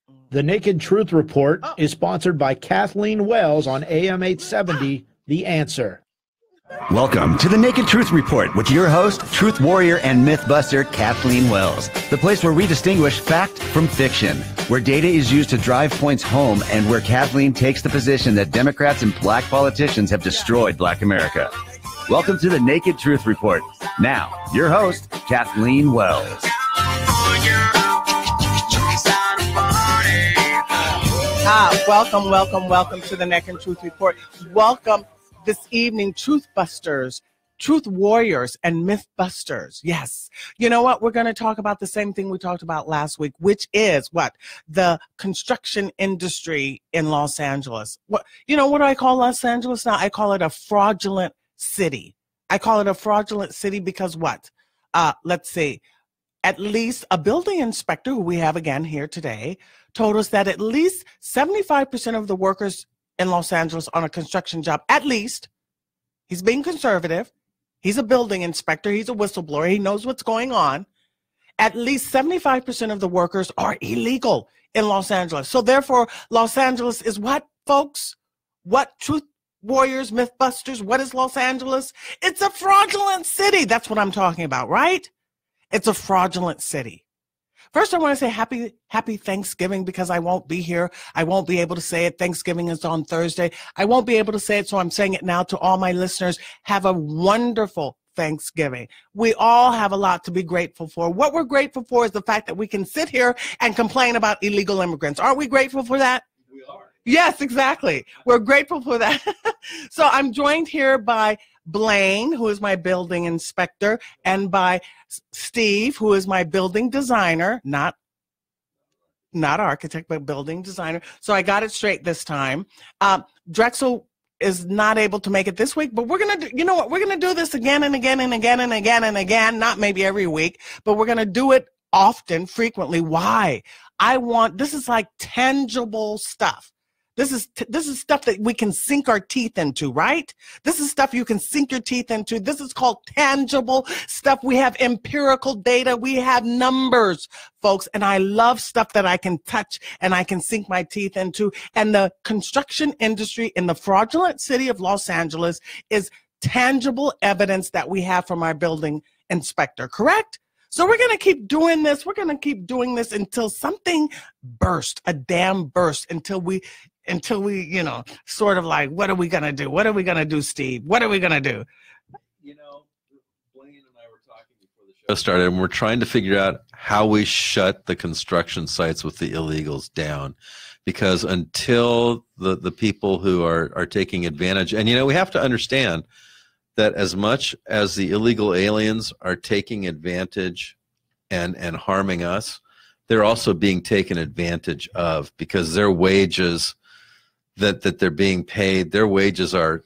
The Naked Truth Report is sponsored by Kathleen Wells on AM 870, The Answer. Welcome to the Naked Truth Report with your host, truth warrior and mythbuster, Kathleen Wells. The place where we distinguish fact from fiction, where data is used to drive points home, and where Kathleen takes the position that Democrats and black politicians have destroyed black America. Welcome to the Naked Truth Report. Now, your host, Kathleen Wells. Welcome to the Naked Truth Report. Welcome this evening, Truth Busters, Truth Warriors, and Mythbusters. Yes. You know what? We're going to talk about the same thing we talked about last week, which is what? The construction industry in Los Angeles. What do I call Los Angeles now? I call it a fraudulent city. I call it a fraudulent city because what? Let's see. At least a building inspector, who we have again here today, told us that at least 75% of the workers in Los Angeles on a construction job, at least, he's being conservative, he's a building inspector, he's a whistleblower, he knows what's going on, at least 75% of the workers are illegal in Los Angeles. So therefore, Los Angeles is what, folks? What, Truth Warriors, Mythbusters, what is Los Angeles? It's a fraudulent city. That's what I'm talking about, right? It's a fraudulent city. First, I want to say happy Thanksgiving because I won't be here. I won't be able to say it. Thanksgiving is on Thursday. I won't be able to say it, so I'm saying it now to all my listeners. Have a wonderful Thanksgiving. We all have a lot to be grateful for. What we're grateful for is the fact that we can sit here and complain about illegal immigrants. Aren't we grateful for that? We are. Yes, exactly. We're grateful for that. So I'm joined here by Blaine, who is my building inspector, and by Steve, who is my building designer, not architect, but building designer. So I got it straight this time. Drexel is not able to make it this week, but we're going to do, you know what? We're going to do this again and again and again and again and again, not maybe every week, but we're going to do it often, frequently. Why? This is like tangible stuff. This is stuff that we can sink our teeth into, right? This is stuff you can sink your teeth into. This is called tangible stuff. We have empirical data. We have numbers, folks. And I love stuff that I can touch and I can sink my teeth into. And the construction industry in the fraudulent city of Los Angeles is tangible evidence that we have from our building inspector, correct? So we're going to keep doing this. We're going to keep doing this until something burst, a dam burst, until we, sort of like, what are we going to do? What are we going to do, Steve? What are we going to do? You know, Blaine and I were talking before the show started, and we're trying to figure out how we shut the construction sites with the illegals down. Because until the people who are taking advantage, and, we have to understand that as much as the illegal aliens are taking advantage and harming us, they're also being taken advantage of because their wages that they're being paid, their wages are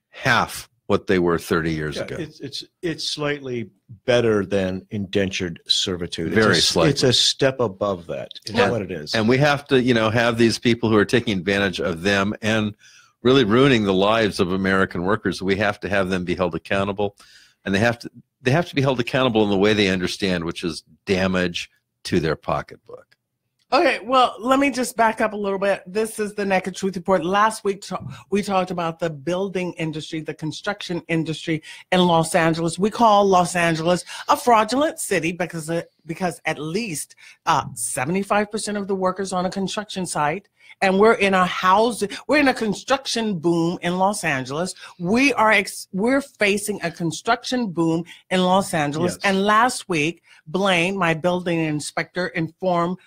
half what they were 30 years ago. It's slightly better than indentured servitude. Very slightly. It's a step above that. Is what it is. And we have to, have these people who are taking advantage of them and really ruining the lives of American workers. We have to have them be held accountable, and they have to be held accountable in the way they understand, which is damage to their pocketbook. Okay, well, let me just back up a little bit. This is the Naked Truth Report. Last week, we talked about the building industry, the construction industry in Los Angeles. We call Los Angeles a fraudulent city because at least 75% of the workers on a construction site, and we're in a construction boom in Los Angeles. We're facing a construction boom in Los Angeles. Yes. And last week, Blaine, my building inspector, informed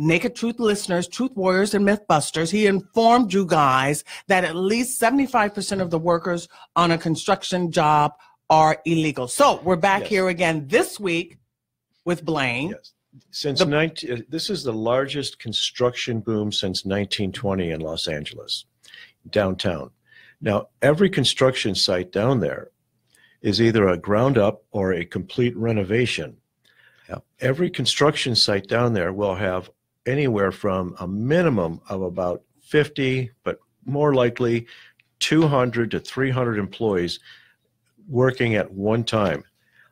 Naked Truth listeners, Truth Warriors, and Mythbusters, he informed you guys that at least 75% of the workers on a construction job are illegal. So we're back here again this week with Blaine. Yes. This is the largest construction boom since 1920 in Los Angeles, downtown. Now, every construction site down there is either a ground up or a complete renovation. Yep. Every construction site down there will have anywhere from a minimum of about 50, but more likely 200 to 300 employees working at one time.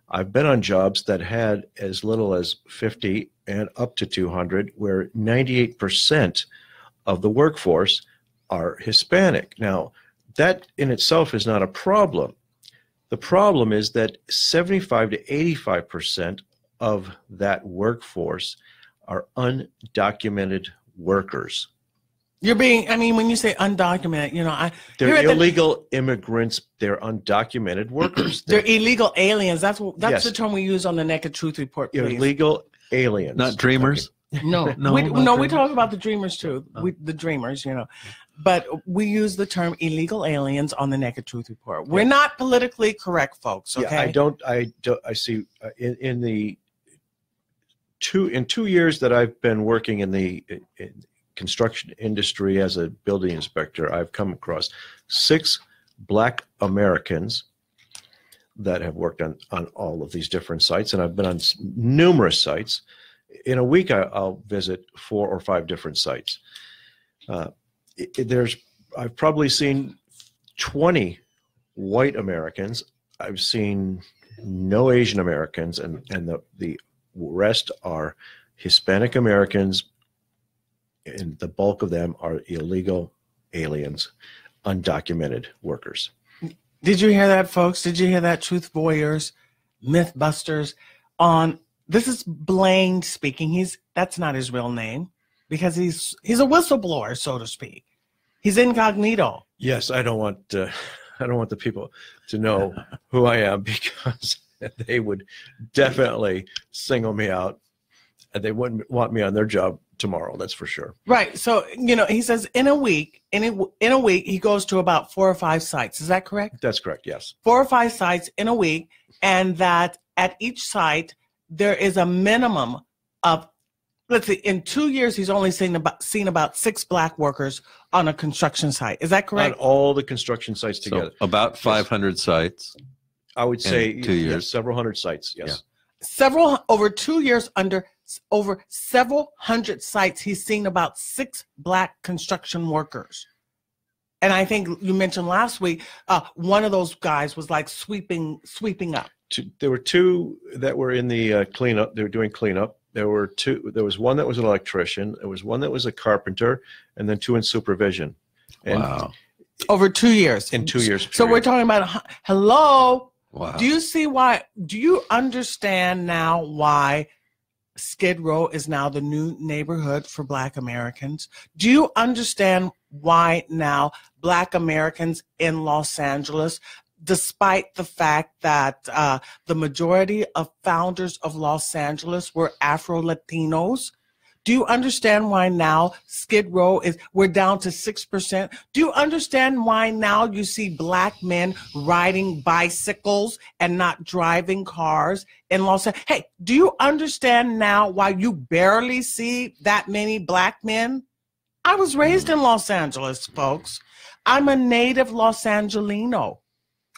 I've been on jobs that had as little as 50 and up to 200, where 98% of the workforce are Hispanic. Now, that in itself is not a problem. The problem is that 75 to 85% of that workforce are undocumented workers. You're being, I mean, when you say undocumented, you know, they're illegal immigrants. They're undocumented workers. They're illegal aliens. That's Yes. the term we use on the Naked Truth Report. Please. Illegal aliens. Not dreamers. No, No, we not talk about the dreamers too. The dreamers, you know, but we use the term illegal aliens on the Naked Truth Report. We're not politically correct, folks. Okay. Yeah, I see in 2 years that I've been working in the construction industry as a building inspector, I've come across 6 Black Americans that have worked on all of these different sites, and I've been on numerous sites. In a week, I'll visit 4 or 5 different sites. I've probably seen 20 white Americans. I've seen no Asian Americans, and the rest are Hispanic Americans, and the bulk of them are illegal aliens, undocumented workers. Did you hear that, folks? Did you hear that, Truth Warriors, Mythbusters? This is Blaine speaking. That's not his real name, because he's a whistleblower, so to speak. He's incognito. Yes, I don't want the people to know who I am, because they would definitely single me out, and they wouldn't want me on their job tomorrow. That's for sure. Right. So, you know, he says in a week, he goes to about 4 or 5 sites. Is that correct? That's correct. Yes. 4 or 5 sites in a week, and that at each site there is a minimum of, let's see, in 2 years he's only seen about 6 Black workers on a construction site. Is that correct? On all the construction sites together. So about 500 sites. I would say in 2 years. Yes, several hundred sites. Yes. Yeah. Over 2 years, over several hundred sites, he's seen about 6 Black construction workers. And I think you mentioned last week, one of those guys was like sweeping up. There were 2 that were in the cleanup. They were doing cleanup. There were 2. There was one that was an electrician. There was one that was a carpenter, and then 2 in supervision. And Wow. Over 2 years. In 2 years. So we're talking about, hello. Wow. Do you understand now why Skid Row is now the new neighborhood for Black Americans? Do you understand why now Black Americans in Los Angeles, despite the fact that the majority of founders of Los Angeles were Afro-Latinos? Do you understand why now Skid Row we're down to 6%? Do you understand why now you see Black men riding bicycles and not driving cars in Los Angeles? Hey, do you understand now why you barely see that many Black men? I was raised in Los Angeles, folks. I'm a native Los Angelino.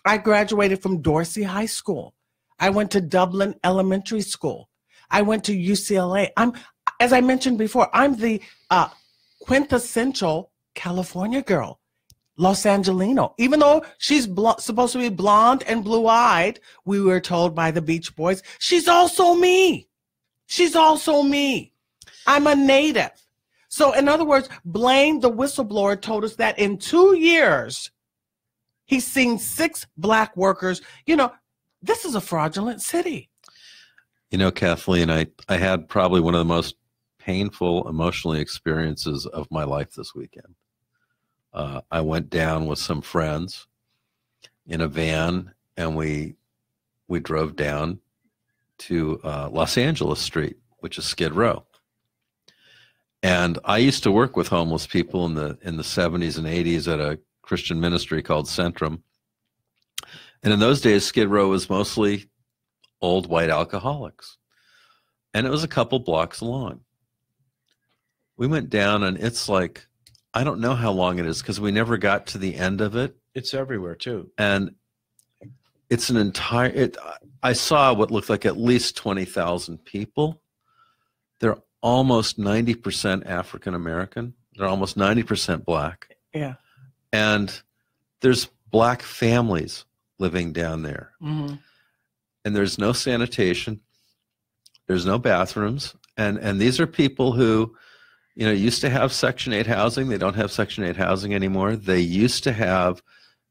I graduated from Dorsey High School. I went to Dublin Elementary School. I went to UCLA. As I mentioned before, I'm the quintessential California girl, Los Angelino. Even though she's supposed to be blonde and blue-eyed, we were told by the Beach Boys, she's also me. She's also me. I'm a native. So in other words, Blaine, the whistleblower, told us that in 2 years, he's seen 6 Black workers. You know, this is a fraudulent city. You know, Kathleen, I had probably one of the most painful emotionally experiences of my life this weekend. I went down with some friends in a van, and we drove down to Los Angeles Street, which is Skid Row. And I used to work with homeless people in the 70s and 80s at a Christian ministry called Centrum. And in those days, Skid Row was mostly old white alcoholics. And it was a couple blocks long. We went down, and it's like, I don't know how long it is because we never got to the end of it. It's everywhere too. And it's I saw what looked like at least 20,000 people. They're almost 90% African American. They're almost 90% Black. Yeah. And there's Black families living down there. Mm-hmm. and there's no sanitation, there's no bathrooms, and these are people who, you know, used to have Section 8 housing. They don't have Section 8 housing anymore. They used to have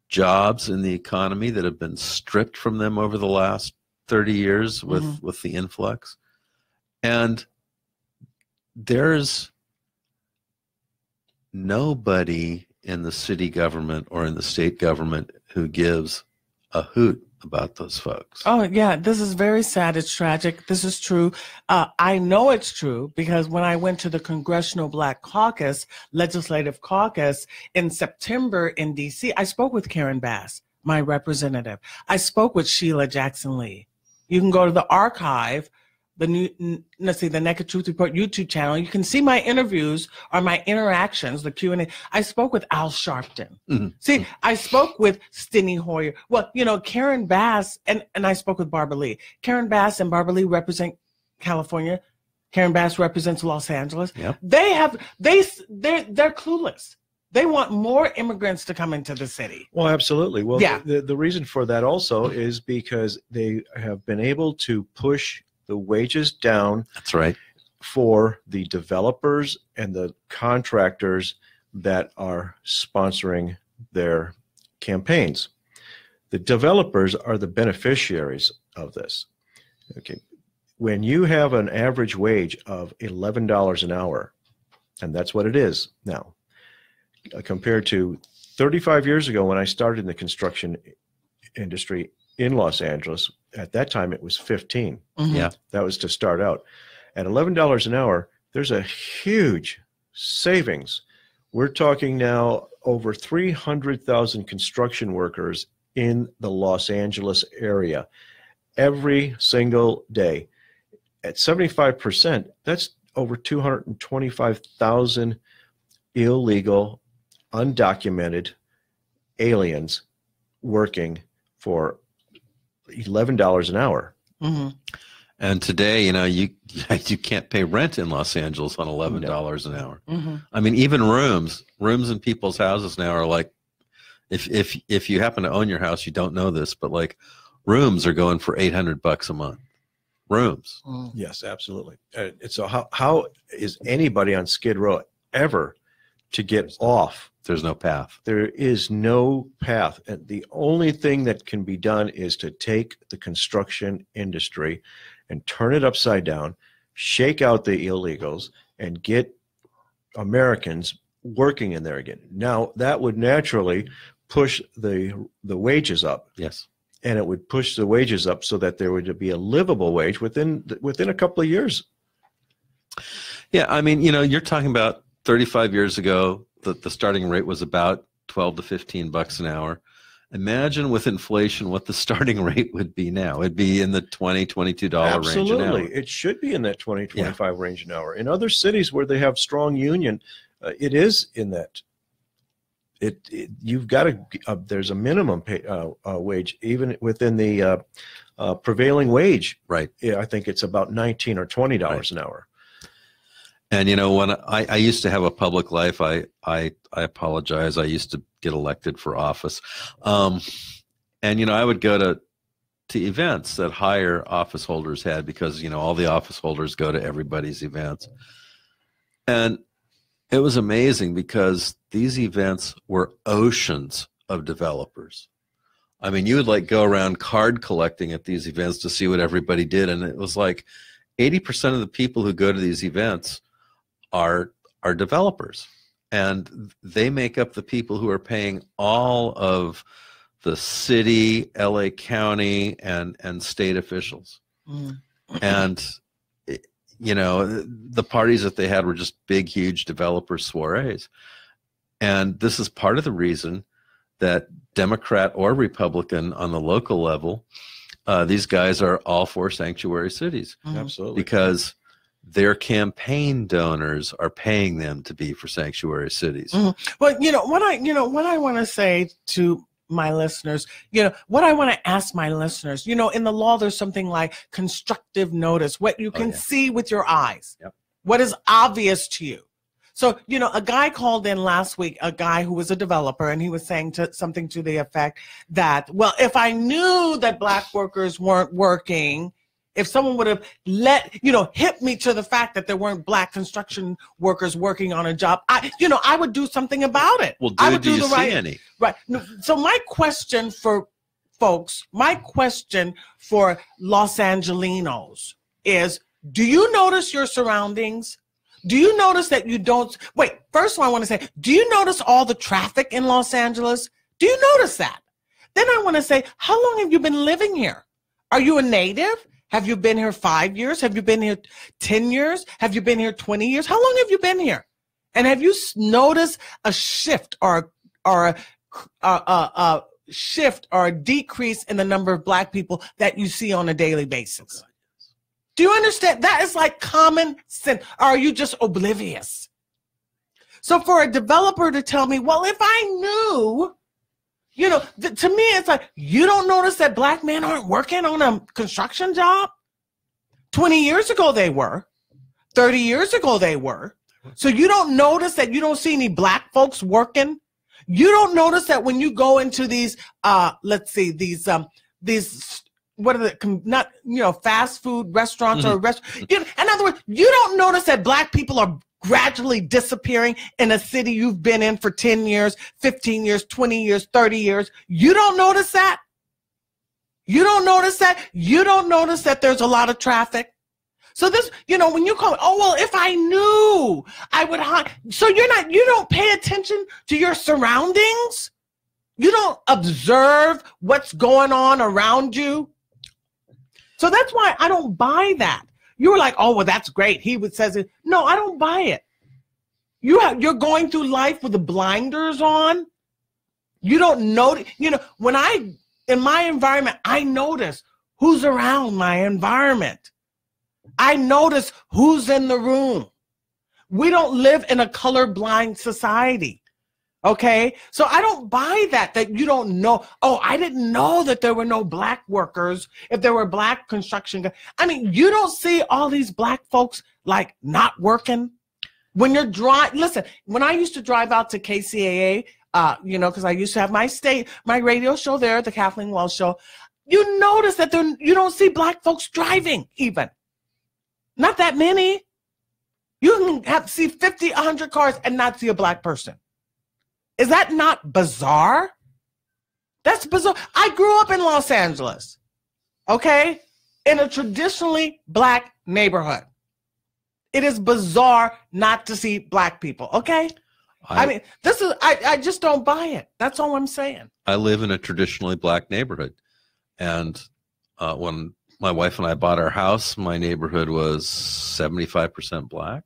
jobs in the economy that have been stripped from them over the last 30 years with the influx. And there's nobody in the city government or in the state government who gives a hoot about those folks. Oh, yeah. This is very sad. It's tragic. This is true. I know it's true because when I went to the Congressional Black Caucus, Legislative Caucus in September in D.C., I spoke with Karen Bass, my representative. I spoke with Sheila Jackson Lee. You can go to the archive, the Naked Truth Report YouTube channel. You can see my interviews or my interactions, the Q&A. I spoke with Al Sharpton. See, I spoke with Steny Hoyer. Well, you know, Karen Bass, and I spoke with Barbara Lee. Karen Bass and Barbara Lee represent California. Karen Bass represents Los Angeles. Yep. They're clueless. They want more immigrants to come into the city. Well, absolutely. Well, yeah. The reason for that also is because they have been able to push the wages down. That's right. For the developers and the contractors that are sponsoring their campaigns. The developers are the beneficiaries of this. Okay. When you have an average wage of $11 an hour, and that's what it is now, compared to 35 years ago when I started in the construction industry in Los Angeles, at that time it was 15. Yeah. That was to start out. At $11 an hour, there's a huge savings. We're talking now over 300,000 construction workers in the Los Angeles area every single day. At 75%, that's over 225,000 illegal, undocumented aliens working for $11 an hour. And today, you know, you can't pay rent in Los Angeles on $11 an hour. I mean, even rooms in people's houses now are like, if you happen to own your house, you don't know this, but like rooms are going for $800 a month. Rooms. Yes, absolutely. So how is anybody on Skid Row ever to get off? There's no path. There is no path. And the only thing that can be done is to take the construction industry and turn it upside down, shake out the illegals, and get Americans working in there again. Now, that would naturally push the wages up. Yes. And it would push the wages up so that there would be a livable wage within a couple of years. Yeah, I mean, you know, you're talking about 35 years ago, the starting rate was about $12 to $15 an hour. Imagine with inflation what the starting rate would be now. It'd be in the $20, $22 range an hour. Absolutely. It should be in that 20, 25 range an hour. In other cities where they have strong union, it is in that. You've got to, there's a minimum pay, wage, even within the prevailing wage. Right. I think it's about $19 or $20 an hour. And, you know, when I used to have a public life, I apologize. I used to get elected for office. And, you know, I would go to events that higher office holders had because, you know, all the office holders go to everybody's events. And it was amazing because these events were oceans of developers. I mean, you would like go around card collecting at these events to see what everybody did. And it was like 80% of the people who go to these events are developers, and they make up the people who are paying all of the city, LA County, and state officials. And you know, the parties that they had were just big, huge developer soirees. And this is part of the reason that Democrat or Republican on the local level, these guys are all for sanctuary cities. Absolutely. Because their campaign donors are paying them to be for sanctuary cities. Well, what I want to say to my listeners, what I want to ask my listeners, in the law, there's something like constructive notice, what you can see with your eyes, what is obvious to you. So, a guy called in last week, a guy who was a developer, and he was saying something to the effect that, well, if I knew that Black workers weren't working, if someone would have hit me to the fact that there weren't Black construction workers working on a job, I would do something about it. Well, I would do you the see right, any? Right. So my question for folks, my question for Los Angelinos is, do you notice your surroundings? Do you notice that you don't? Wait, first of all, I want to say, do you notice all the traffic in Los Angeles? Do you notice that? Then I want to say, how long have you been living here? Are you a native? Have you been here 5 years? Have you been here 10 years? Have you been here 20 years? How long have you been here? And have you noticed a shift or a shift or a decrease in the number of Black people that you see on a daily basis? Do you understand? That is like common sense. Or are you just oblivious? So for a developer to tell me, well, if I knew, to me, it's like, you don't notice that Black men aren't working on a construction job? 20 years ago, they were. 30 years ago, they were. So you don't notice that you don't see any Black folks working? You don't notice that when you go into these, these what are the, not, fast food restaurants or restaurants. In other words, you don't notice that Black people are gradually disappearing in a city you've been in for 10 years, 15 years, 20 years, 30 years. You don't notice that? You don't notice that? You don't notice that there's a lot of traffic? So this, when you call, oh, well, if I knew, I would hide. So you don't pay attention to your surroundings? You don't observe what's going on around you? So that's why I don't buy that. You were like, oh, well, that's great. He says it. No, I don't buy it. You're going through life with the blinders on. You don't know, when in my environment, I notice who's around my environment. I notice who's in the room. We don't live in a colorblind society. Okay, so I don't buy that you don't know. Oh, I didn't know that there were no Black workers. If there were Black construction guys, you don't see all these Black folks like not working. When you're listen, when I used to drive out to KCAA, because I used to have my radio show there, the Kathleen Wells Show. You notice that you don't see Black folks driving even. Not that many. You can see 50, 100 cars and not see a Black person. Is that not bizarre? That's bizarre. I grew up in Los Angeles, okay, in a traditionally Black neighborhood. It is bizarre not to see Black people, okay? I just don't buy it. That's all I'm saying. I live in a traditionally Black neighborhood. And when my wife and I bought our house, my neighborhood was 75% Black.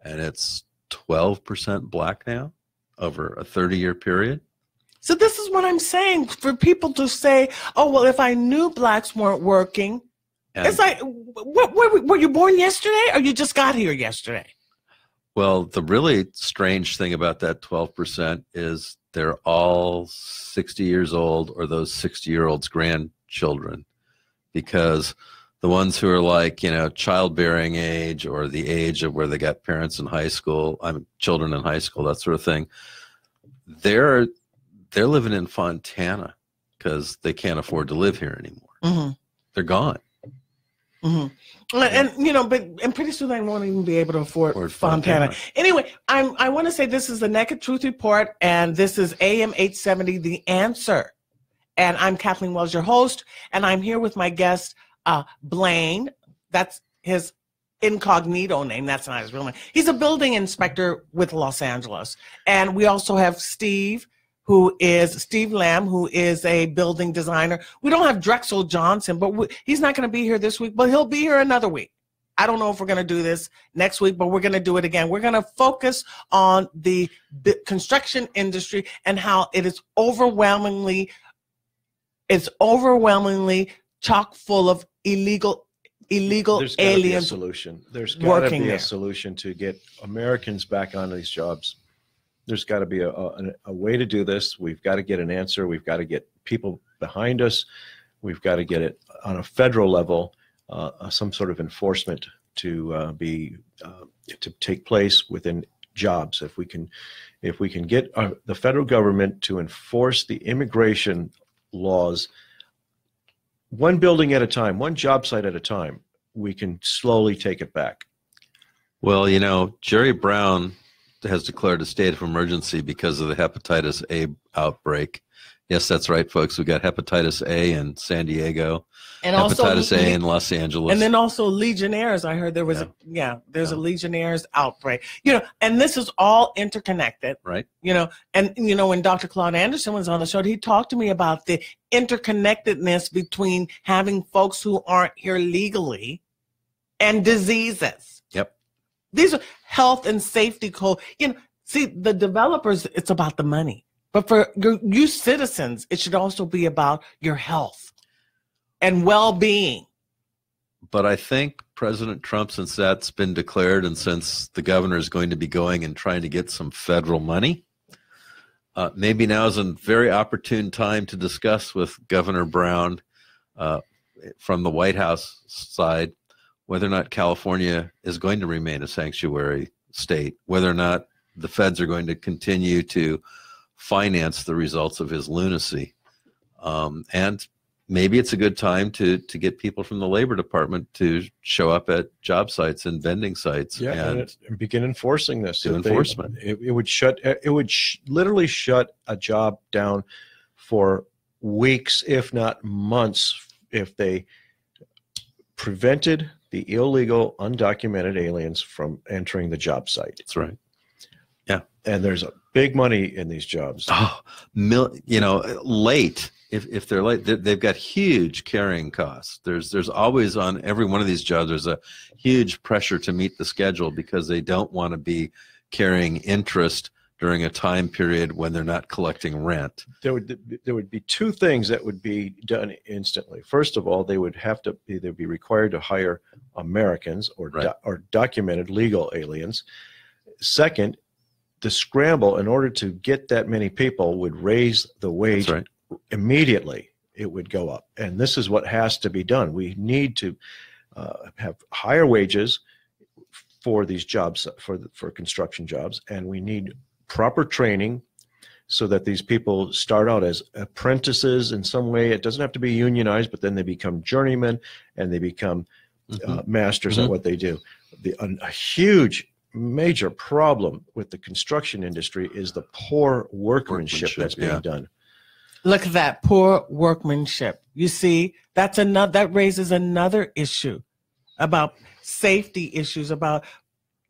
And it's 12% Black now over a 30-year period. So this is what I'm saying. For people to say, oh, well, if I knew Blacks weren't working, it's like, were you born yesterday or you just got here yesterday? Well, the really strange thing about that 12% is they're all 60 years old or those 60-year-olds' grandchildren, because the ones who are like, childbearing age or the age of where they got parents in high school, children in high school, that sort of thing, they're living in Fontana because they can't afford to live here anymore. Mm-hmm. They're gone. Mm-hmm. And pretty soon they won't even be able to afford Fontana. Anyway, I want to say this is the Naked Truth Report, and this is AM 870, The Answer. And I'm Kathleen Wells, your host, and I'm here with my guest, Blaine. That's his incognito name. That's not his real name. He's a building inspector with Los Angeles. And we also have Steve Lamb, who is a building designer. We don't have Drexel Johnson, but he's not going to be here this week, but he'll be here another week. I don't know if we're going to do this next week, but we're going to do it again. We're going to focus on the construction industry and how it is overwhelmingly chock full of illegal There's gotta aliens. be a solution. There's got to be there. a solution to get Americans back on these jobs. There's got to be a way to do this. We've got to get an answer. We've got to get people behind us. We've got to get it on a federal level, some sort of enforcement to take place within jobs. If we can get the federal government to enforce the immigration laws, one building at a time, one job site at a time, we can slowly take it back. Well, you know, Jerry Brown has declared a state of emergency because of the hepatitis A outbreak. Yes, that's right, folks. We got hepatitis A in San Diego, and hepatitis also, A in Los Angeles. And then also Legionnaires. I heard there was there's a Legionnaires outbreak. You know, and this is all interconnected. Right. You know, and you know, when Dr. Claude Anderson was on the show, he talked to me about the interconnectedness between having folks who aren't here legally and diseases. Yep. These are health and safety code. You know, see, the developers, it's about the money. But for you citizens, it should also be about your health and well-being. But I think President Trump, since that's been declared and since the governor is going to be going and trying to get some federal money, maybe now is a very opportune time to discuss with Governor Brown from the White House side whether or not California is going to remain a sanctuary state, whether or not the feds are going to continue to finance the results of his lunacy. And maybe it's a good time to get people from the Labor Department to show up at job sites and vending sites and begin enforcing this. Do enforcement. It would literally shut a job down for weeks, if not months, if they prevented the illegal, undocumented aliens from entering the job site. That's right. Yeah. And there's a big money in these jobs. Oh, you know, late. If they're late, they've got huge carrying costs. There's always on every one of these jobs, there's a huge pressure to meet the schedule because they don't want to be carrying interest during a time period when they're not collecting rent. There would be two things that would be done instantly. First of all, they would have to either be required to hire Americans or documented legal aliens. Second, the scramble in order to get that many people would raise the wage immediately. It would go up, and this is what has to be done. We need to have higher wages for these jobs, for construction jobs, and we need proper training so that these people start out as apprentices in some way. It doesn't have to be unionized, but then they become journeymen and they become masters at what they do. A huge major problem with the construction industry is the poor workmanship that's being done. Look at that, poor workmanship. You see, that raises another issue about safety issues, about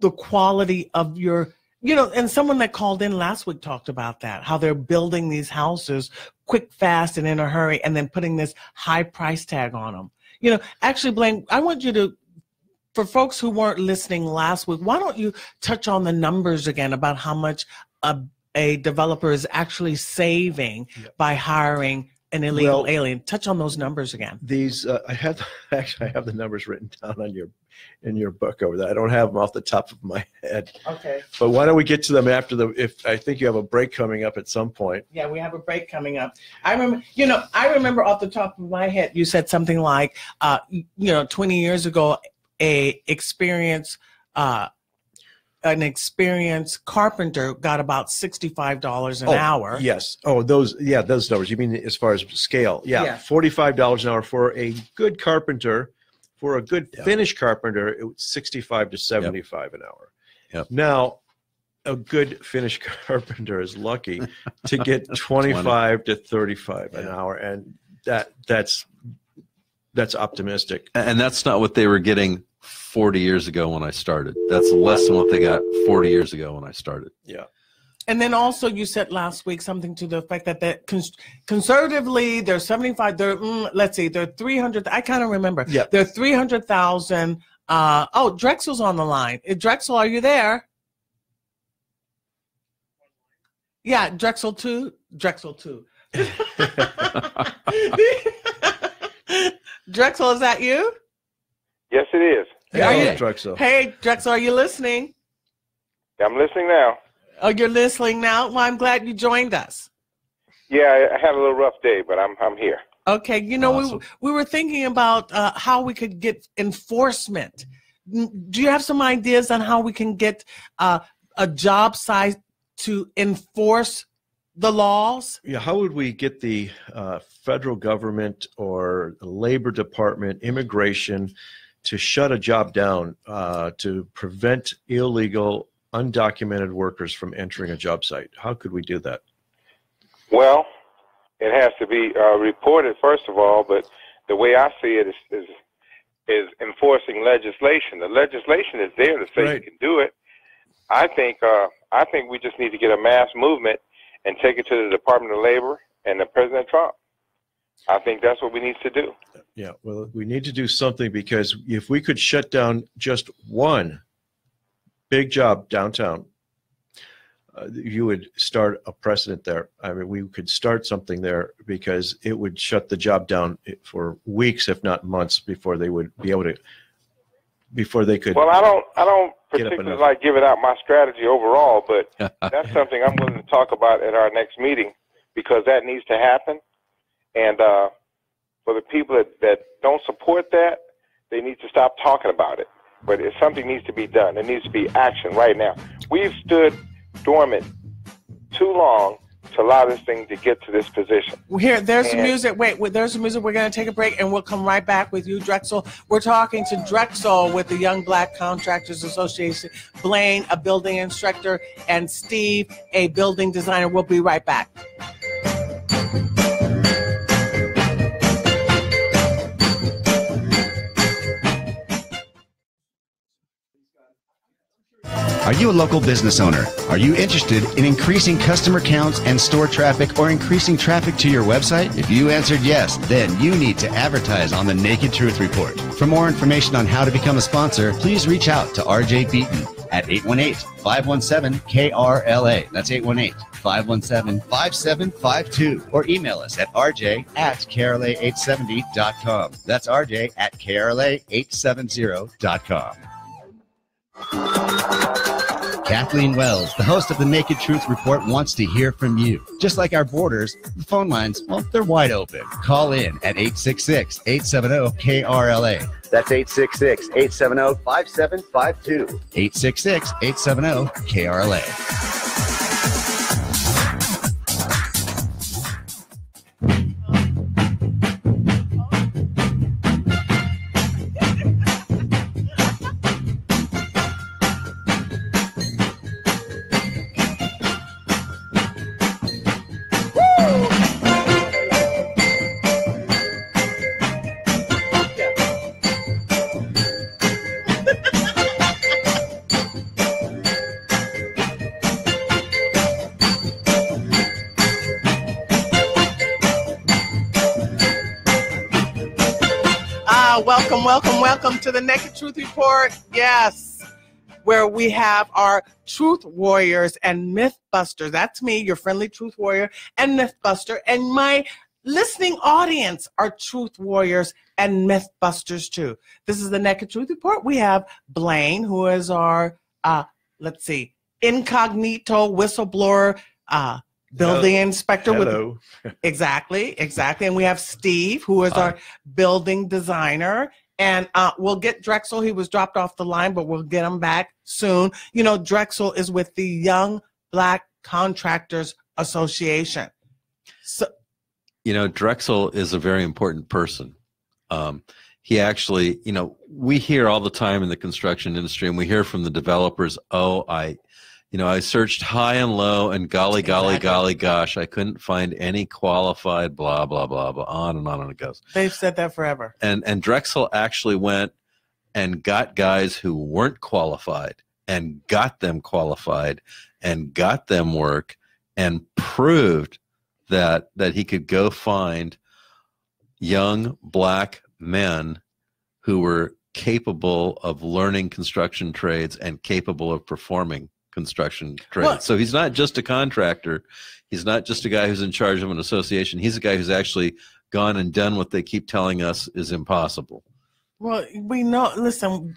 the quality of your, you know, and someone that called in last week talked about that, how they're building these houses quick, fast, and in a hurry, and then putting this high price tag on them. You know, actually, Blaine, I want you to, for folks who weren't listening last week, why don't you touch on the numbers again about how much a developer is actually saving by hiring an illegal alien? Touch on those numbers again. These I have the numbers written down on in your book over there. I don't have them off the top of my head. Okay. But why don't we get to them after if I think you have a break coming up at some point. Yeah, we have a break coming up. I remember off the top of my head, you said something like, 20 years ago, an experienced carpenter got about $65 an hour. Yes. Oh, those numbers. You mean as far as scale? Yeah. $45 an hour for a good carpenter. For a good finished carpenter, it was $65 to $75 an hour. Yep. Now, a good finished carpenter is lucky to get 25 to 35 an hour, and that's optimistic. And that's not what they were getting 40 years ago when I started. That's less than what they got 40 years ago when I started. Yeah. And then also you said last week something to the effect that conservatively they're 75, they're 300. I kind of remember. Yeah. They're 300,000. Drexel's on the line. Drexel, are you there? Yeah, Drexel 2. Drexel, is that you? Yes, it is. Hey, Drexel. Hey, Drexel, are you listening? I'm listening now. Oh, you're listening now? Well, I'm glad you joined us. Yeah, I had a little rough day, but I'm here. Okay, Awesome. we were thinking about how we could get enforcement. Do you have some ideas on how we can get a job site to enforce the laws? Yeah, how would we get the federal government or the Labor Department, immigration, to shut a job down to prevent illegal, undocumented workers from entering a job site? How could we do that? Well, it has to be reported, first of all, but the way I see it is enforcing legislation. The legislation is there to say Right. you can do it. I think we just need to get a mass movement and take it to the Department of Labor and to President Trump. I think that's what we need to do. Yeah, well, we need to do something, because if we could shut down just one big job downtown, you would start a precedent there. I mean, we could start something there, because it would shut the job down for weeks, if not months, before they would be able to, before they could. Well, I don't Get up particularly enough. like giving out my strategy overall, but that's something I'm willing to talk about at our next meeting, because that needs to happen. And for the people that don't support that, they need to stop talking about it. But if something needs to be done, there needs to be action right now. We've stood dormant too long to allow this thing to get to this position. Here, there's some And- music. Wait, there's some music. We're going to take a break, and we'll come right back with you, Drexel. We're talking to Drexel with the Young Black Contractors Association, Blaine, a building instructor, and Steve, a building designer. We'll be right back. Are you a local business owner? Are you interested in increasing customer counts and store traffic, or increasing traffic to your website? If you answered yes, then you need to advertise on the Naked Truth Report. For more information on how to become a sponsor, please reach out to RJ Beaton at 818-517-KRLA. That's 818-517-5752. Or email us at rj@krla870.com. That's rj@krla870.com. Kathleen Wells, the host of the Naked Truth Report, wants to hear from you. Just like our borders, the phone lines, well, they're wide open. Call in at 866-870-KRLA. That's 866-870-5752. 866-870-KRLA. Welcome to the Naked Truth Report. Yes, where we have our truth warriors and myth busters. That's me, your friendly truth warrior and myth buster. And my listening audience are truth warriors and myth busters too. This is the Naked Truth Report. We have Blaine, who is our, incognito whistleblower, building inspector. Hello. Exactly. And we have Steve, who is our building designer. And we'll get Drexel. He was dropped off the line, but we'll get him back soon. You know, Drexel is with the Young Black Contractors Association. So, you know, Drexel is a very important person. He actually, you know, we hear all the time in the construction industry, and we hear from the developers, I searched high and low, and golly, gosh, I couldn't find any qualified, blah, blah, blah, blah, on and it goes. They've said that forever. And Drexel actually went and got guys who weren't qualified and got them qualified and got them work, and proved that he could go find young black men who were capable of learning construction trades and capable of performing construction trades. Well, so he's not just a contractor. He's not just a guy who's in charge of an association. He's a guy who's actually gone and done what they keep telling us is impossible. Well, we know, listen,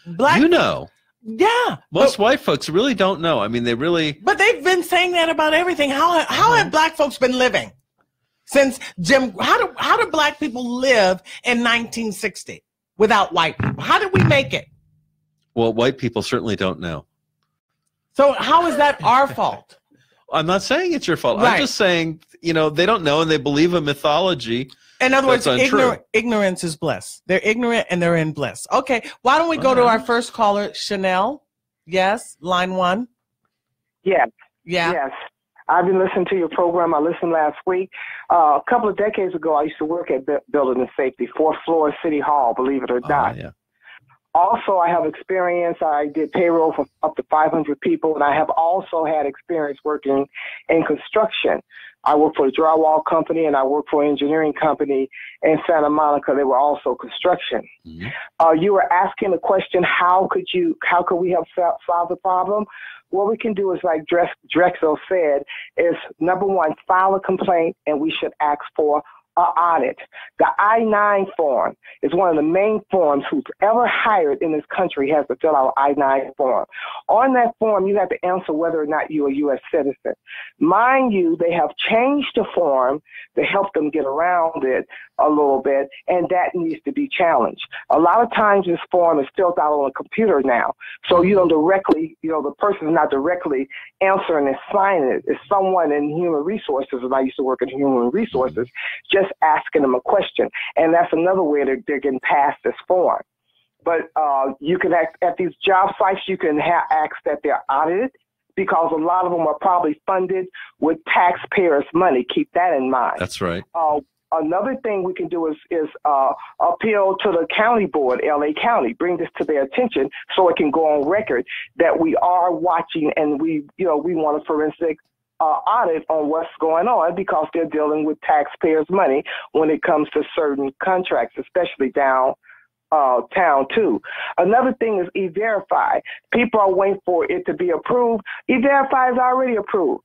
black. You know. Yeah. Most white folks really don't know. I mean, they really. But they've been saying that about everything. How have black folks been living since Jim? How do black people live in 1960 without white people? How did we make it? Well, white people certainly don't know. So how is that our fault? I'm not saying it's your fault. Right. I'm just saying, they don't know and they believe a mythology. In other words, that's untrue. ignorance is bliss. They're ignorant and they're in bliss. Okay, why don't we go to our first caller, Chanel? Yes, line 1. Yes. Yeah. Yes. I've been listening to your program. I listened last week. A couple of decades ago, I used to work at Building and Safety, 4th floor City Hall, believe it or not. Yeah. Also, I have experience. I did payroll for up to 500 people, and I have also had experience working in construction. I worked for a drywall company, and I worked for an engineering company in Santa Monica. They were also construction. Mm-hmm. You were asking the question, how could we have solved the problem? What we can do is, like Drexel said, is number 1, file a complaint, and we should ask for an audit. The I-9 form is one of the main forms. Who's ever hired in this country has to fill out I-9 form. On that form, you have to answer whether or not you're a U.S. citizen. Mind you, they have changed the form to help them get around it a little bit, and that needs to be challenged. A lot of times this form is filled out on a computer now, so you don't directly, the person's not directly answering and signing it. It's someone in human resources, and I used to work in human resources, just asking them a question, and that's another way they're getting past this form. But you can act at these job sites, you can ask that they're audited, because a lot of them are probably funded with taxpayers' money. Keep that in mind. That's right. Another thing we can do is appeal to the county board, LA County, bring this to their attention so it can go on record that we are watching, and we want a forensic audit on what's going on, because they're dealing with taxpayers' money when it comes to certain contracts, especially downtown too. Another thing is E-Verify. People are waiting for it to be approved. E-Verify is already approved.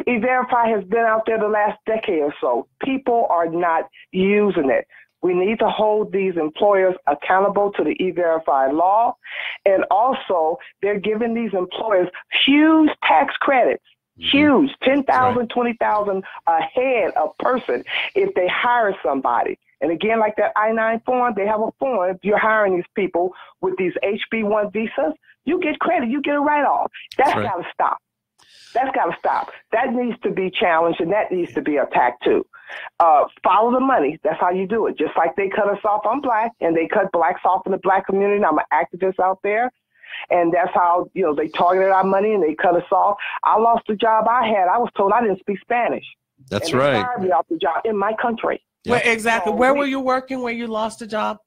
E-Verify has been out there the last decade or so. People are not using it. We need to hold these employers accountable to the E-Verify law. And also, they're giving these employers huge tax credits. Huge, 10,000, 20,000 a head a person if they hire somebody. And again, like that I-9 form, they have a form. If you're hiring these people with these HB1 visas, you get credit, you get a write-off. That's got to stop. That's got to stop. That needs to be challenged, and that needs to be attacked too. Follow the money. That's how you do it. Just like they cut us off. I'm Black, and they cut Blacks off in the Black community. I'm an activist out there. And that's how, they targeted our money and they cut us off. I lost the job I had. I was told I didn't speak Spanish. That's and right. They fired me off the job in my country. Where, exactly. So where were you working where you lost the job?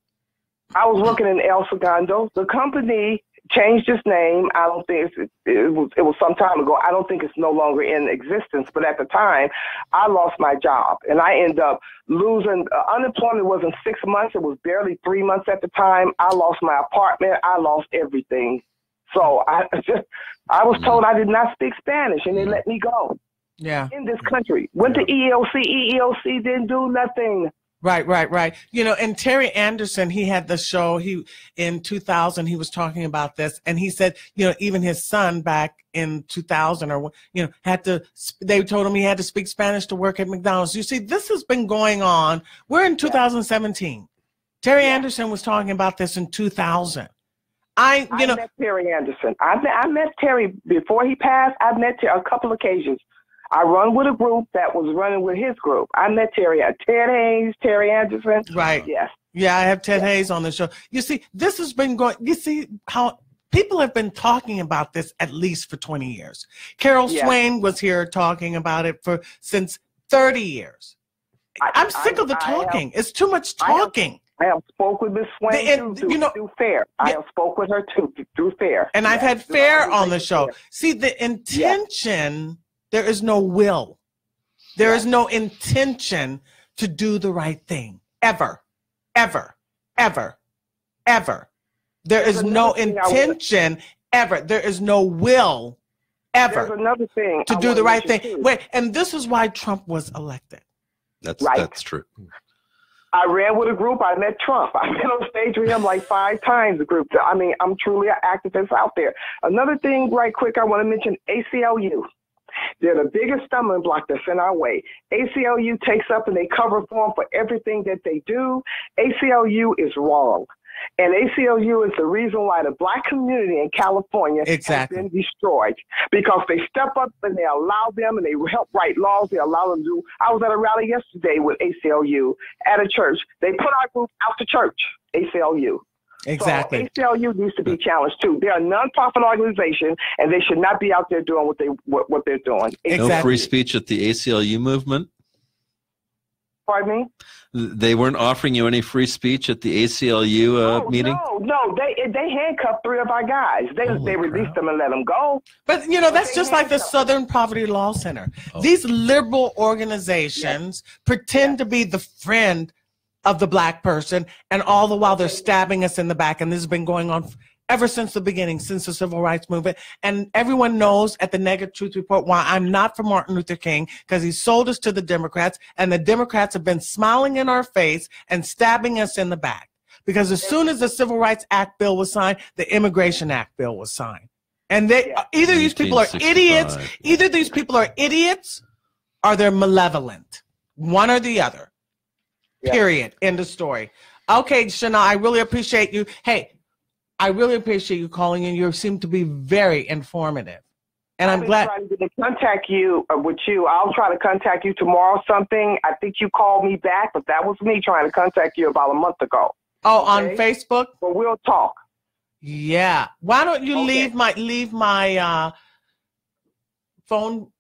I was working in El Segundo. The company changed its name. I don't think it was some time ago. I don't think it's no longer in existence. But at the time, I lost my job, and I ended up losing. Unemployment wasn't 6 months; it was barely 3 months at the time. I lost my apartment. I lost everything. So I was told I did not speak Spanish, and they let me go. Yeah. In this country, went to EEOC didn't do nothing. Right. And Terry Anderson, he had the show. In 2000, he was talking about this, and he said, even his son back in 2000, they told him he had to speak Spanish to work at McDonald's. You see, this has been going on. We're in 2017. Terry Anderson was talking about this in 2000. I met Terry Anderson. I met Terry before he passed. I met Terry a couple occasions. I run with a group that was running with his group. I met Terry at Ted Hayes, Terry Anderson. Right. Yes. Yeah, I have Ted Hayes on the show. You see, this has been going, you see how people have been talking about this at least for 20 years. Carol Swain was here talking about it since 30 years. I'm sick of the talking. It's too much talking. I have spoke with Ms. Swain through FAIR. I have spoke with her too through FAIR. And I've had FAIR on the show. See, the intention, there is no will. There is no intention to do the right thing. Ever. There is no intention ever. There is no will ever There's another thing to do the right thing. Wait, and this is why Trump was elected. That's true. I ran with a group. I met Trump. I've been on stage with him like 5 times, the group. I mean, I'm truly an activist out there. Another thing right quick I want to mention, ACLU. They're the biggest stumbling block that's in our way. ACLU takes up and they cover for them for everything that they do. ACLU is wrong. And ACLU is the reason why the black community in California has been destroyed, because they step up and they allow them and they help write laws. They allow them to do. I was at a rally yesterday with ACLU at a church. They put our group out the church, ACLU. Exactly. So ACLU needs to be challenged too. They're a nonprofit organization, and they should not be out there doing what they're doing. Exactly. No free speech at the ACLU movement? Pardon me? They weren't offering you any free speech at the ACLU meeting? No. They handcuffed 3 of our guys. They released them and let them go. But, you know, that's just like the Southern Poverty Law Center. Oh. These liberal organizations pretend to be the friend of the black person, and all the while they're stabbing us in the back. And this has been going on ever since the beginning, since the civil rights movement. And everyone knows at the Naked Truth Report why I'm not for Martin Luther King, because he sold us to the Democrats, and the Democrats have been smiling in our face and stabbing us in the back. Because as soon as the Civil Rights Act bill was signed, the Immigration Act bill was signed. And they either these people are idiots, or they're malevolent. One or the other. Period. End of story. Okay, Shana, I really appreciate you. Hey, I really appreciate you calling in. You seem to be very informative. And I'm glad. Trying to contact you with you. I'll try to contact you tomorrow something. I think you called me back, but that was me trying to contact you about a month ago. Oh, okay? On Facebook? But we'll talk. Yeah. Why don't you leave my phone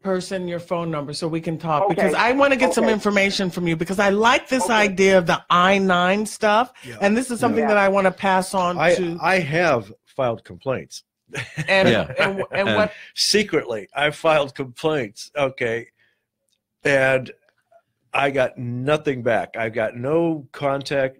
person your phone number so we can talk, because I want to get some information from you, because I like this idea of the I-9 stuff, and this is something that I want to pass on to. I have filed complaints. And what? Secretly, I filed complaints. Okay. And I got nothing back. I got no contact.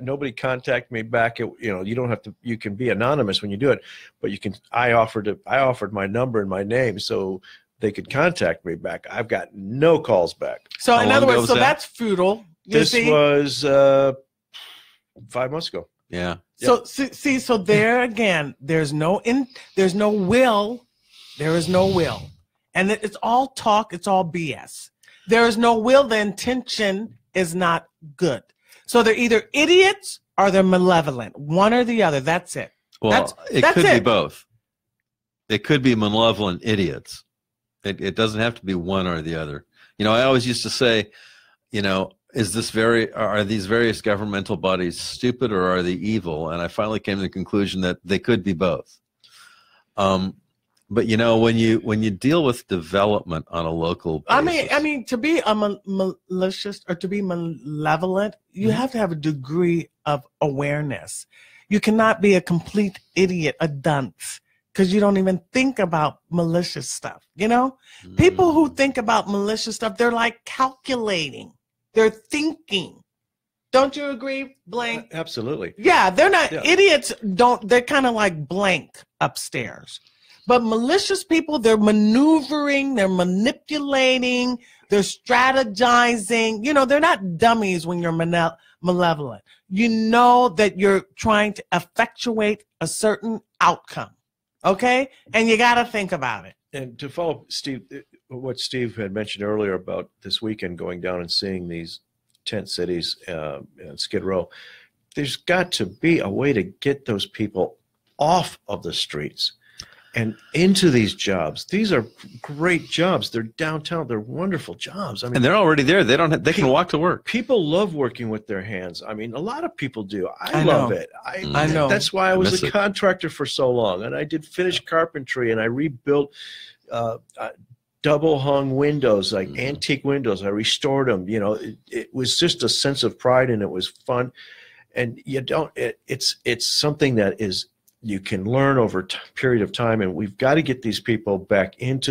Nobody contacted me back. You don't have to. You can be anonymous when you do it, but you can. I offered my number and my name so they could contact me back. I've got no calls back. So in other words, that's futile. This was 5 months ago. Yeah. So see, so there again, there's no will, there is no will, and it's all talk. It's all BS. There is no will. The intention is not good. So they're either idiots or they're malevolent. One or the other. That's it. Well, it could be both. It could be malevolent idiots. It doesn't have to be one or the other. You know, I always used to say, you know, are these various governmental bodies stupid or are they evil? And I finally came to the conclusion that they could be both. But you know, when you deal with development on a local basis, I mean, to be a malicious or to be malevolent, you have to have a degree of awareness. You cannot be a complete idiot, a dunce, because you don't even think about malicious stuff. You know, people who think about malicious stuff, they're like calculating. They're thinking. Don't you agree, Blaine? Absolutely. Yeah, they're not idiots. They're kind of like blank upstairs. But malicious people, they're maneuvering, they're manipulating, they're strategizing. You know, they're not dummies when you're malevolent. You know that you're trying to effectuate a certain outcome. Okay? And you got to think about it. And to follow what Steve had mentioned earlier about this weekend going down and seeing these tent cities in Skid Row, there's got to be a way to get those people off of the streets and into these jobs. These are great jobs. They're downtown. They're wonderful jobs. I mean, and they're already there. They can walk to work. People love working with their hands. I mean, a lot of people do. I love it. I know. That's why I was a contractor for so long, and I did finished carpentry, and I rebuilt double hung windows, like antique windows. I restored them. You know, it was just a sense of pride, and it was fun. And it's something that is, you can learn over a period of time, and we've got to get these people back into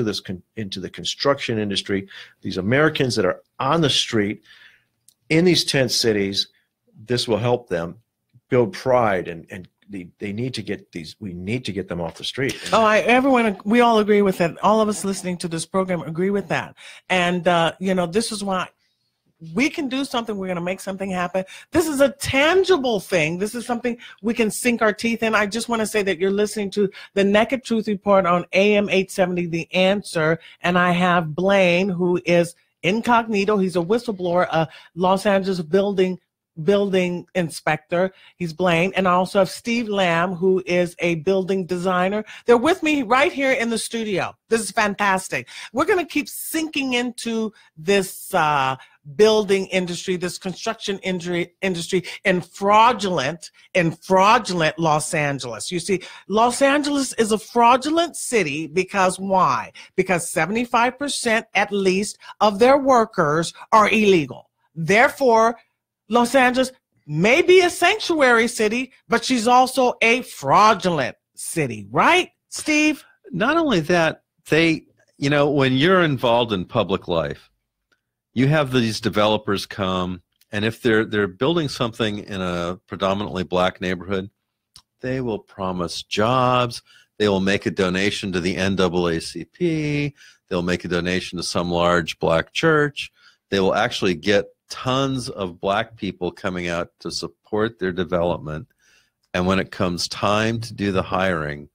into the construction industry. These Americans that are on the street in these tent cities, this will help them build pride, and they need to get these. We need to get them off the street. Oh, we all agree with that. All of us listening to this program agree with that. And you know, this is why we can do something. We're going to make something happen. This is a tangible thing. This is something we can sink our teeth in. I just want to say that you're listening to the Naked Truth Report on AM 870, The Answer. And I have Blaine, who is incognito. He's a whistleblower, a Los Angeles building building inspector. He's Blaine. And I also have Steve Lamb, who is a building designer. They're with me right here in the studio. This is fantastic. We're going to keep sinking into this building industry, this construction industry in fraudulent Los Angeles. You see, Los Angeles is a fraudulent city because why? Because 75% at least of their workers are illegal. Therefore, Los Angeles may be a sanctuary city, but she's also a fraudulent city, right, Steve? Not only that, when you're involved in public life, you have these developers come, and if they're building something in a predominantly black neighborhood, they will promise jobs. They will make a donation to the NAACP. They'll make a donation to some large black church. They will actually get tons of black people coming out to support their development. And when it comes time to do the hiring,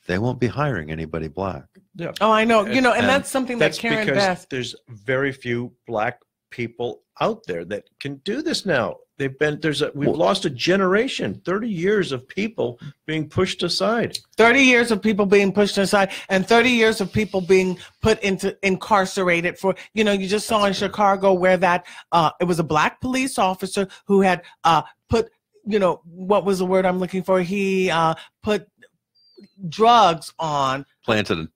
they won't be hiring anybody black. Yeah. Oh, I know. And that's something that Karen Beth. There's very few black people out there that can do this now. We've lost a generation, 30 years of people being pushed aside. 30 years of people being pushed aside, and 30 years of people being put into incarcerated for, you just saw in Chicago where that it was a black police officer who had put, what was the word I'm looking for? He put drugs on, planted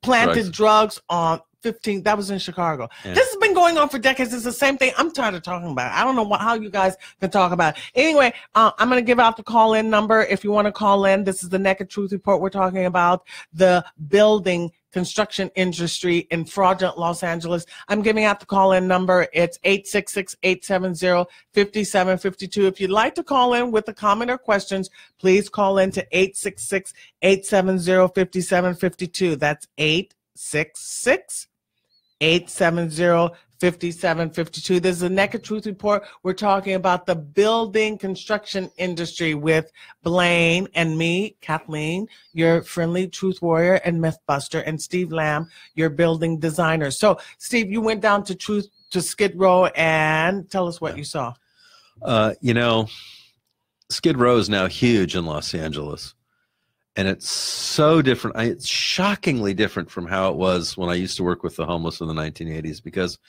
drugs on 15. That was in Chicago. Yeah. This has been going on for decades. It's the same thing. I'm tired of talking about it. I don't know how you guys can talk about it. Anyway, I'm going to give out the call-in number. If you want to call in, this is the Naked Truth Report. We're talking about the building construction industry in fraudulent Los Angeles. I'm giving out the call-in number. It's 866-870-5752. If you'd like to call in with a comment or questions, please call in to 866-870-5752. That's 866-870-5752. This is a Naked Truth Report. We're talking about the building construction industry with Blaine and me, Kathleen, your friendly truth warrior and myth buster, and Steve Lamb, your building designer. So, Steve, you went down to Skid Row, and tell us what you saw. Skid Row is now huge in Los Angeles. And it's so different. It's shockingly different from how it was when I used to work with the homeless in the 1980s, because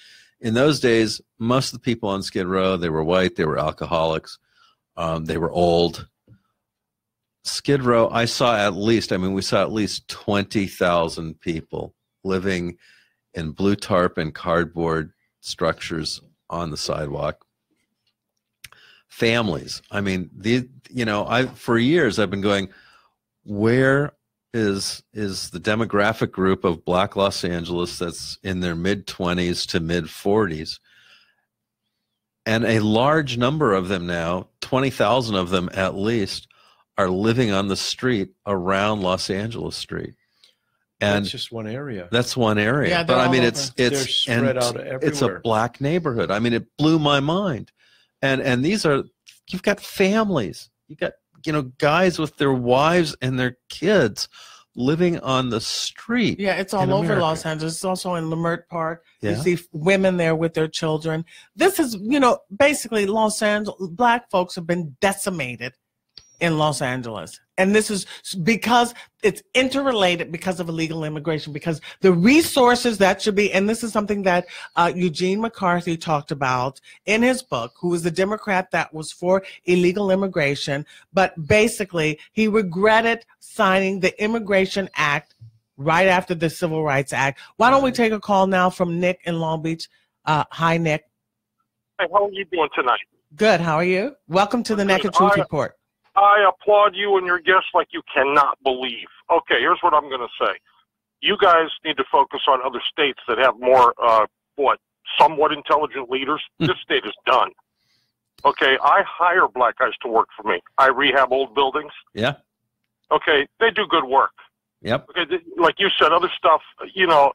in those days, most of the people on Skid Row, they were white, they were alcoholics, they were old. Skid Row, we saw at least 20,000 people living in blue tarp and cardboard structures on the sidewalk. Families. For years I've been going, where is the demographic group of Black Los Angeles that's in their mid-20s to mid-40s? And a large number of them now, 20,000 of them at least, are living on the street around Los Angeles Street. And that's just one area. That's one area. Yeah, but they're spread out everywhere. It's a black neighborhood. It blew my mind. And you've got families. You've got guys with their wives and their kids living on the street. Yeah, it's all over Los Angeles. It's also in Leimert Park. Yeah. You see women there with their children. This is, basically Los Angeles, black folks have been decimated in Los Angeles. And this is because it's interrelated because of illegal immigration, because the resources that should be, and this is something that Eugene McCarthy talked about in his book, who was the Democrat that was for illegal immigration, but basically he regretted signing the Immigration Act right after the Civil Rights Act. Why don't we take a call now from Nick in Long Beach? Hi, Nick. Hey, how are you doing tonight? Good. How are you? Welcome to the Naked Truth Report. I applaud you and your guests like you cannot believe. Okay, here's what I'm going to say. You guys need to focus on other states that have more, somewhat intelligent leaders. This state is done. Okay, I hire black guys to work for me. I rehab old buildings. Yeah. Okay, they do good work. Yep. Okay, like you said, other stuff, no.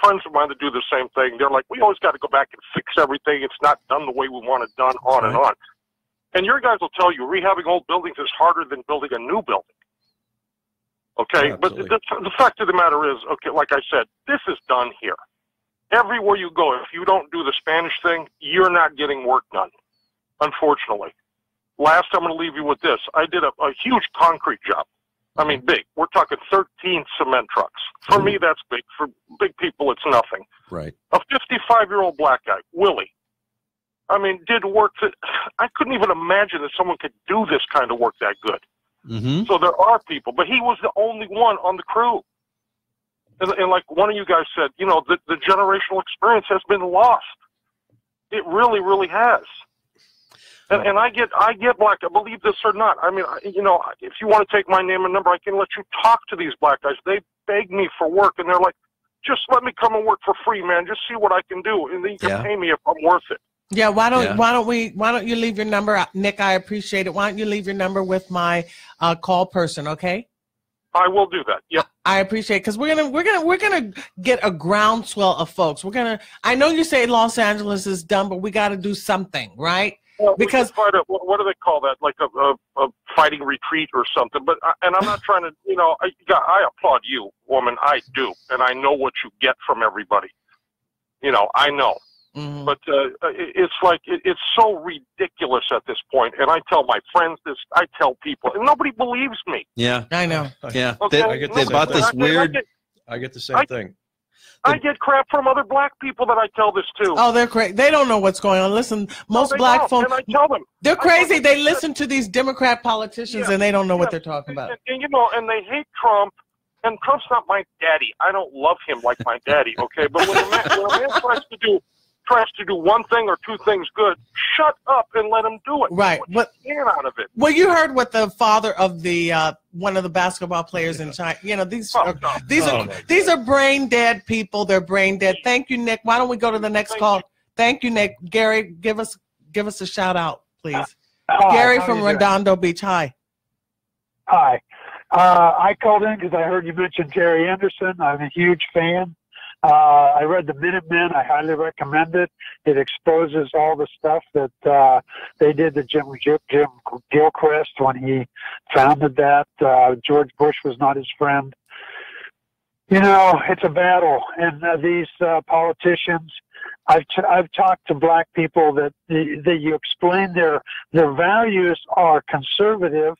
Friends of mine that do the same thing, they're like, we always got to go back and fix everything. It's not done the way we want it done, on and on. And your guys will tell you rehabbing old buildings is harder than building a new building. Okay, but the fact of the matter is, okay, like I said, this is done here. Everywhere you go, if you don't do the Spanish thing, you're not getting work done. unfortunately. Last, I'm going to leave you with this. I did a huge concrete job. I mean, big. We're talking 13 cement trucks. For me, that's big. For big people, it's nothing. Right. A 55-year-old black guy, Willie, I mean, did work that I couldn't even imagine that someone could do this kind of work that good. Mm-hmm. So there are people, but he was the only one on the crew. And like one of you guys said, you know, the generational experience has been lost. It really, really has. And I get black, believe this or not. I mean, you know, if you want to take my name and number, I can let you talk to these black guys. They beg me for work, and they're like, just let me come and work for free, man. Just see what I can do, and then you can pay me if I'm worth it. Yeah, why don't you leave your number, Nick? I appreciate it. Why don't you leave your number with my call person, okay? I will do that. Yep. I appreciate it, because we're gonna get a groundswell of folks. I know you say Los Angeles is done, but we got to do something, right? Well, because what do they call that? Like a fighting retreat or something. But and I'm not trying to, you know, I applaud you, woman. I do, and I know what you get from everybody. You know, I know. Mm-hmm. But it's like it's so ridiculous at this point. And I tell my friends this. I tell people, and nobody believes me. Yeah, I know. Yeah, okay? they bought this weird. I get the same thing. I get crap from other black people that I tell this to. Oh, they're crazy. They don't know what's going on. Listen, most black folks, and I tell them, they're crazy. They listen to these Democrat politicians and they don't know what they're talking about. And you know, and they hate Trump. And Trump's not my daddy. I don't love him like my daddy. Okay, but when a man tries to do one thing or two things good, shut up and let him do it. Right. What you can out of it. Well, you heard what the father of the one of the basketball players in China. You know, these are brain dead people. They're brain dead. Thank you, Nick. Why don't we go to the next call? Thank you, Nick. Gary, give us a shout out, please. Gary from Redondo Beach. Hi. Hi. I called in because I heard you mention Jerry Anderson. I'm a huge fan. I read The Minutemen. I highly recommend it. It exposes all the stuff that they did to Jim Gilchrist when he founded that. George Bush was not his friend. You know, it's a battle. And these politicians, I've talked to black people that you explain their values are conservative,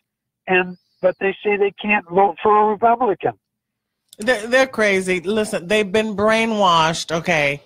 but they say they can't vote for a Republican. They're crazy. Listen, they've been brainwashed. Okay,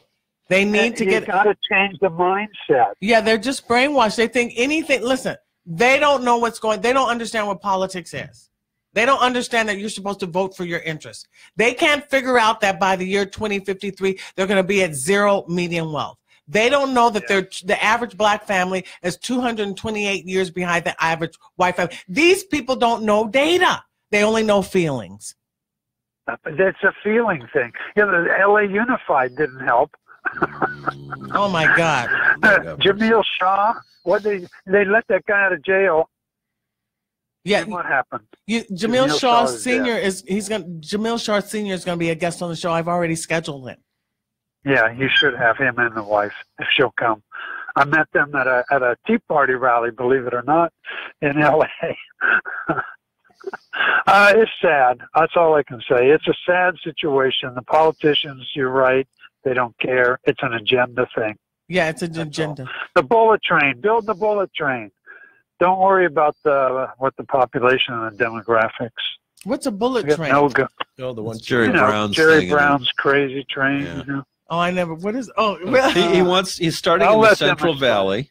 they need to You got to change the mindset. Yeah, they're just brainwashed. They think anything. Listen, they don't know what's going. They don't understand what politics is. They don't understand that you're supposed to vote for your interests. They can't figure out that by the year 2053 they're going to be at zero median wealth. They don't know that the average black family is 228 years behind the average white family. These people don't know data. They only know feelings. That's a feeling thing. You know, the LA Unified didn't help. Oh my God. Jamil Shah, they let that guy out of jail. Yeah. And what happened? Jamil Shaw Sr. Jamil Shaw Sr. is going to be a guest on the show. I've already scheduled him. Yeah, you should have him and the wife if she'll come. I met them at a Tea Party rally, believe it or not, in LA. It's sad. That's all I can say. It's a sad situation. The politicians, you're right, they don't care. It's an agenda thing. Yeah, it's an agenda. The bullet train. Build the bullet train. Don't worry about what the population and the demographics. What's a bullet train? No, the one Jerry Brown's Jerry Brown's crazy train. Yeah. You know? Oh, I never. What is? Oh, he's starting in the Central Valley,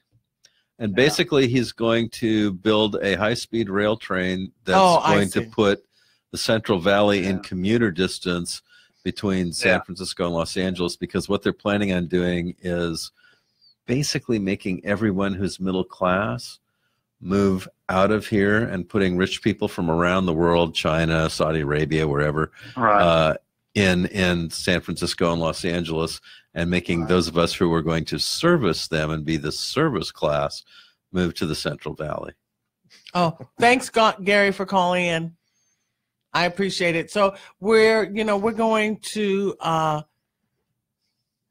and basically he's going to build a high-speed rail train that's going to put the Central Valley in commuter distance between San Francisco and Los Angeles, because what they're planning on doing is basically making everyone who's middle class move out of here and putting rich people from around the world, China, Saudi Arabia, wherever, in San Francisco and Los Angeles, and making those of us who are going to service them and be the service class move to the Central Valley. Oh, thanks, Gary, for calling in. I appreciate it. So we're going to,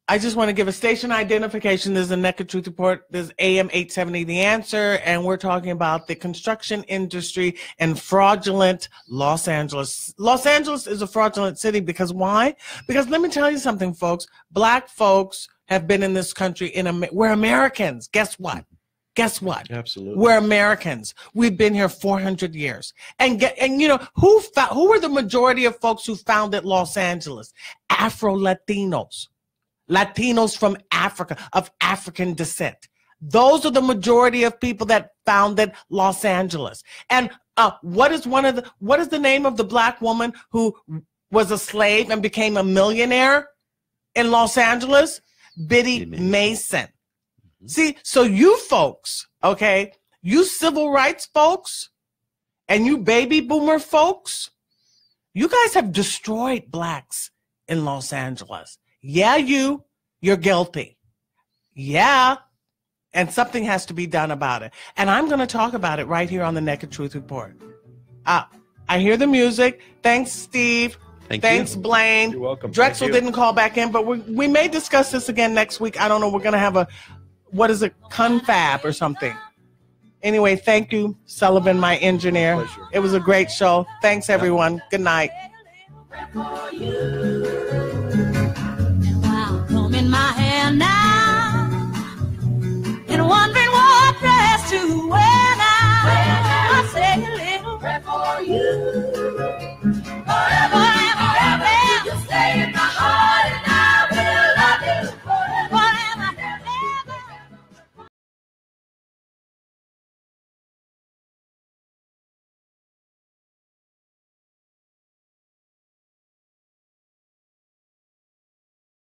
I just want to give a station identification. There's a Naked Truth Report. There's AM 870, The Answer, and we're talking about the construction industry and fraudulent Los Angeles. Los Angeles is a fraudulent city because why? Because let me tell you something, folks. Black folks have been in this country. We're Americans. Guess what? Guess what? Absolutely. We're Americans. We've been here 400 years. And you know, who were the majority of folks who founded Los Angeles? Afro-Latinos. Latinos from Africa, of African descent. Those are the majority of people that founded Los Angeles. And what is the name of the black woman who was a slave and became a millionaire in Los Angeles? Biddy Mason. See, so you folks, okay, you civil rights folks and you baby boomer folks, you guys have destroyed blacks in Los Angeles. Yeah, you're guilty. Yeah. And something has to be done about it. And I'm going to talk about it right here on the Naked Truth Report. I hear the music. Thanks, Steve. Thanks, Blaine. You're welcome. Drexel didn't call back in, but we may discuss this again next week. I don't know. We're going to have a, confab or something. Anyway, thank you, Sullivan, my engineer. Pleasure. It was a great show. Thanks, everyone. Good night. In my hand now, and wondering what dress to wear now. I say a little prayer for you.